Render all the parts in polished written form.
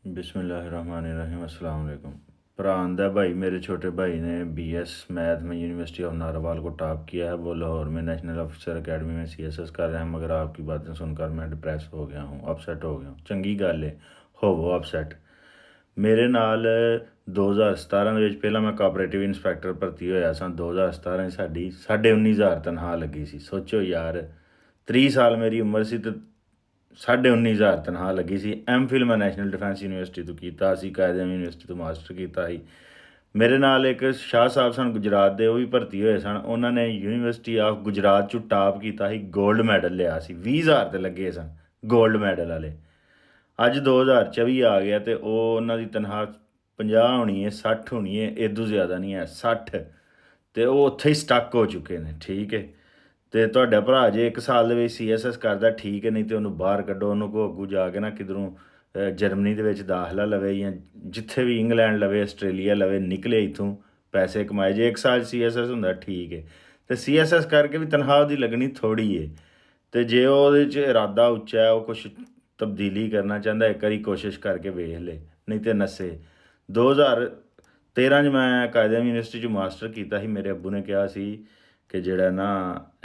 बिस्मिल्लाहिर्रहमानिर्रहीम अस्सलाम वालेकुम। प्रांदा भाई मेरे छोटे भाई ने बीएस मैथ में यूनिवर्सिटी ऑफ नारोवाल को टॉप किया है। वो लाहौर में नेशनल ऑफिसर एकेडमी में सीएसएस कर रहे हैं, मगर आपकी बातें सुनकर मैं डिप्रेस हो गया हूँ, अपसेट हो गया हूँ। चंगी गल है होवो अपसेट। मेरे नाल 2017 ਦੇ ਵਿੱਚ ਪਹਿਲਾਂ ਮੈਂ ਕੋਆਪਰੇਟਿਵ ਇੰਸਪੈਕਟਰ ਭਰਤੀ ਹੋਇਆ ਸਾਂ। 2017 ਸਾਡੀ 19,500 ਤਨਖਾਹ ਲੱਗੀ ਸੀ। ਸੋਚੋ ਯਾਰ 30 ਸਾਲ ਮੇਰੀ ਉਮਰ ਸੀ ਤੇ 19,500 ਤਨਖਾਹ ਲੱਗੀ ਸੀ। ਐਮਫਿਲ ਮੈਂ ਨੈਸ਼ਨਲ ਡਿਫੈਂਸ ਯੂਨੀਵਰਸਿਟੀ ਤੋਂ ਕੀਤਾ ਸੀ, ਕਾਇਦੇਆਜ਼ਮ ਯੂਨੀਵਰਸਿਟੀ ਤੋਂ ਮਾਸਟਰ ਕੀਤਾ ਸੀ। ਮੇਰੇ ਨਾਲ ਇੱਕ ਸ਼ਾਹ ਸਾਹਿਬ ਸਨ ਗੁਜਰਾਤ ਦੇ, ਉਹ ਵੀ ਭਰਤੀ ਹੋਏ ਸਨ। ਉਹਨਾਂ ਨੇ ਯੂਨੀਵਰਸਿਟੀ ਆਫ ਗੁਜਰਾਤ 'ਚੋਂ ਟਾਪ ਕੀਤਾ ਸੀ, ਗੋਲਡ ਮੈਡਲ ਲਿਆ ਸੀ। 20,000 ਤੇ ਲੱਗੇ ਸਨ ਗੋਲਡ ਮੈਡਲ ਵਾਲੇ। ਅੱਜ 2024 ਆ ਗਿਆ ਅਤੇ ਉਹ ਉਹਨਾਂ ਦੀ ਤਨਖਾਹ 50 ਹੋਣੀ ਹੈ, 60 ਹੋਣੀ ਹੈ, ਇਦੋਂ ਜ਼ਿਆਦਾ ਨਹੀਂ ਹੈ, 60। ਅਤੇ ਉਹ ਉੱਥੇ ਹੀ ਸਟੱਕ ਹੋ ਚੁੱਕੇ ਨੇ। ਠੀਕ ਹੈ, ਅਤੇ ਤੁਹਾਡਾ ਭਰਾ ਜੇ 1 ਸਾਲ ਦੇ ਵਿੱਚ CSS ਕਰਦਾ ਠੀਕ ਹੈ, ਨਹੀਂ ਤਾਂ ਉਹਨੂੰ ਬਾਹਰ ਕੱਢੋ। ਉਹਨੂੰ ਕੋ ਅੱਗੂ ਜਾ ਕੇ ਨਾ ਕਿਧਰੋਂ ਜਰਮਨੀ ਦੇ ਵਿੱਚ ਦਾਖਲਾ ਲਵੇ ਜਾਂ ਜਿੱਥੇ ਵੀ ਇੰਗਲੈਂਡ ਲਵੇ, ਆਸਟ੍ਰੇਲੀਆ ਲਵੇ, ਨਿਕਲੇ ਇੱਥੋਂ ਪੈਸੇ ਕਮਾਏ। ਜੇ 1 ਸਾਲ CSS ਹੁੰਦਾ ਠੀਕ ਹੈ, ਅਤੇ CSS ਕਰਕੇ ਵੀ ਤਨਖਾਹ ਉਹਦੀ ਲੱਗਣੀ ਥੋੜ੍ਹੀ ਹੈ। ਅਤੇ ਜੇ ਉਹਦੇ 'ਚ ਇਰਾਦਾ ਉੱਚਾ ਹੈ, ਉਹ ਕੁਛ ਤਬਦੀਲੀ ਕਰਨਾ ਚਾਹੁੰਦਾ, ਇੱਕ ਵਾਰੀ ਕੋਸ਼ਿਸ਼ ਕਰਕੇ ਵੇਖ ਲੇ, ਨਹੀਂ ਤਾਂ ਨੱਸੇ। 2013 'ਚ ਮੈਂ ਕਾਇਦੇਆਜ਼ਮ ਯੂਨੀਵਰਸਿਟੀ 'ਚ ਮਾਸਟਰ ਕੀਤਾ ਸੀ। ਮੇਰੇ ਅੱਬੂ ਨੇ ਕਿਹਾ ਸੀ ਕਿ ਜਿਹੜਾ ਨਾ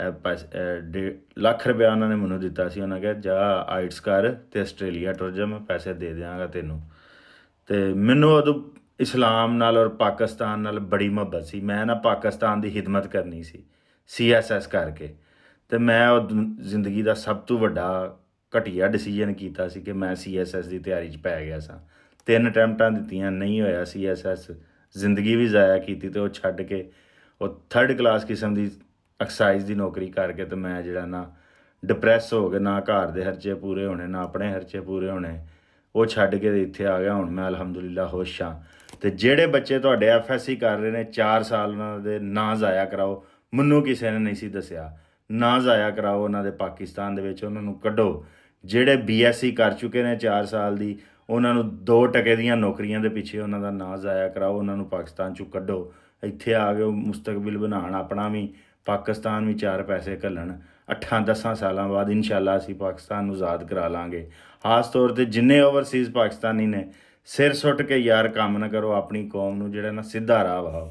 1.5 ਲੱਖ ਰੁਪਇਆ ਉਹਨਾਂ ਨੇ ਮੈਨੂੰ ਦਿੱਤਾ ਸੀ। ਉਹਨਾਂ ਕਿਹਾ ਜਾ ਆਈਟਸ ਕਰ ਅਤੇ ਆਸਟ੍ਰੇਲੀਆ ਟੁਰ ਜਾ, ਮੈਂ ਪੈਸੇ ਦੇ ਦਿਆਂਗਾ ਤੈਨੂੰ। ਅਤੇ ਮੈਨੂੰ ਉਦੋਂ ਇਸਲਾਮ ਨਾਲ ਔਰ ਪਾਕਿਸਤਾਨ ਨਾਲ ਬੜੀ ਮੁਹੱਬਤ ਸੀ। ਮੈਂ ਨਾ ਪਾਕਿਸਤਾਨ ਦੀ ਖਿਦਮਤ ਕਰਨੀ ਸੀ CSS ਕਰਕੇ। ਅਤੇ ਮੈਂ ਉਹ ਜ਼ਿੰਦਗੀ ਦਾ ਸਭ ਤੋਂ ਵੱਡਾ ਘਟੀਆ ਡਿਸੀਜਨ ਕੀਤਾ ਸੀ ਕਿ ਮੈਂ CSS ਦੀ ਤਿਆਰੀ 'ਚ ਪੈ ਗਿਆ ਸਾਂ। 3 ਅਟੈਂਪਟਾਂ ਦਿੱਤੀਆਂ, ਨਹੀਂ ਹੋਇਆ CSS। ਜ਼ਿੰਦਗੀ ਵੀ ਜ਼ਾਇਆ ਕੀਤੀ ਅਤੇ ਉਹ ਛੱਡ ਕੇ ਉਹ 3rd ਕਲਾਸ ਕਿਸਮ ਦੀ ਐਕਸਾਈਜ਼ ਦੀ ਨੌਕਰੀ ਕਰਕੇ ਅਤੇ ਮੈਂ ਜਿਹੜਾ ਨਾ ਡਿਪਰੈਸ ਹੋ ਕੇ, ਨਾ ਘਰ ਦੇ ਖਰਚੇ ਪੂਰੇ ਹੋਣੇ, ਨਾ ਆਪਣੇ ਖਰਚੇ ਪੂਰੇ ਹੋਣੇ, ਉਹ ਛੱਡ ਕੇ ਇੱਥੇ ਆ ਗਿਆ। ਹੁਣ ਮੈਂ ਅਲਹਮਦੁਲਿਲਾ ਖੁਸ਼ ਹਾਂ। ਅਤੇ ਜਿਹੜੇ ਬੱਚੇ ਤੁਹਾਡੇ FSC ਕਰ ਰਹੇ ਨੇ 4 ਸਾਲ, ਉਹਨਾਂ ਦੇ ਨਾ ਜ਼ਾਇਆ ਕਰਾਓ। ਮੈਨੂੰ ਕਿਸੇ ਨੇ ਨਹੀਂ ਸੀ ਦੱਸਿਆ, ਨਾ ਜ਼ਾਇਆ ਕਰਾਓ ਉਹਨਾਂ ਦੇ ਪਾਕਿਸਤਾਨ ਦੇ ਵਿੱਚ, ਉਹਨਾਂ ਨੂੰ ਕੱਢੋ। ਜਿਹੜੇ BSc ਕਰ ਚੁੱਕੇ ਨੇ 4 ਸਾਲ ਦੀ, ਉਹਨਾਂ ਨੂੰ 2 ਟਕੇ ਦੀਆਂ ਨੌਕਰੀਆਂ ਦੇ ਪਿੱਛੇ ਉਹਨਾਂ ਦਾ ਨਾ ਜ਼ਾਇਆ ਕਰਾਓ। ਉਹਨਾਂ ਨੂੰ ਪਾਕਿਸਤਾਨ 'ਚੋਂ ਕੱਢੋ, ਇੱਥੇ ਆ ਕੇ ਮੁਸਤਕਬਲ ਬਣਾਉਣ ਆਪਣਾ ਵੀ, ਪਾਕਿਸਤਾਨ ਵੀ 4 ਪੈਸੇ ਘੱਲਣ। 8-10 ਸਾਲਾਂ ਬਾਅਦ ਇਨਸ਼ਾਅੱਲਾ ਅਸੀਂ ਪਾਕਿਸਤਾਨ ਨੂੰ ਆਜ਼ਾਦ ਕਰਾ ਲਾਂਗੇ। ਖਾਸ ਤੌਰ 'ਤੇ ਜਿੰਨੇ ਓਵਰਸੀਜ਼ ਪਾਕਿਸਤਾਨੀ ਨੇ, ਸਿਰ ਸੁੱਟ ਕੇ ਯਾਰ ਕੰਮ ਨਾ ਕਰੋ, ਆਪਣੀ ਕੌਮ ਨੂੰ ਜਿਹੜਾ ਨਾ ਸਿੱਧਾ ਰਾਹ ਵਾਹੋ।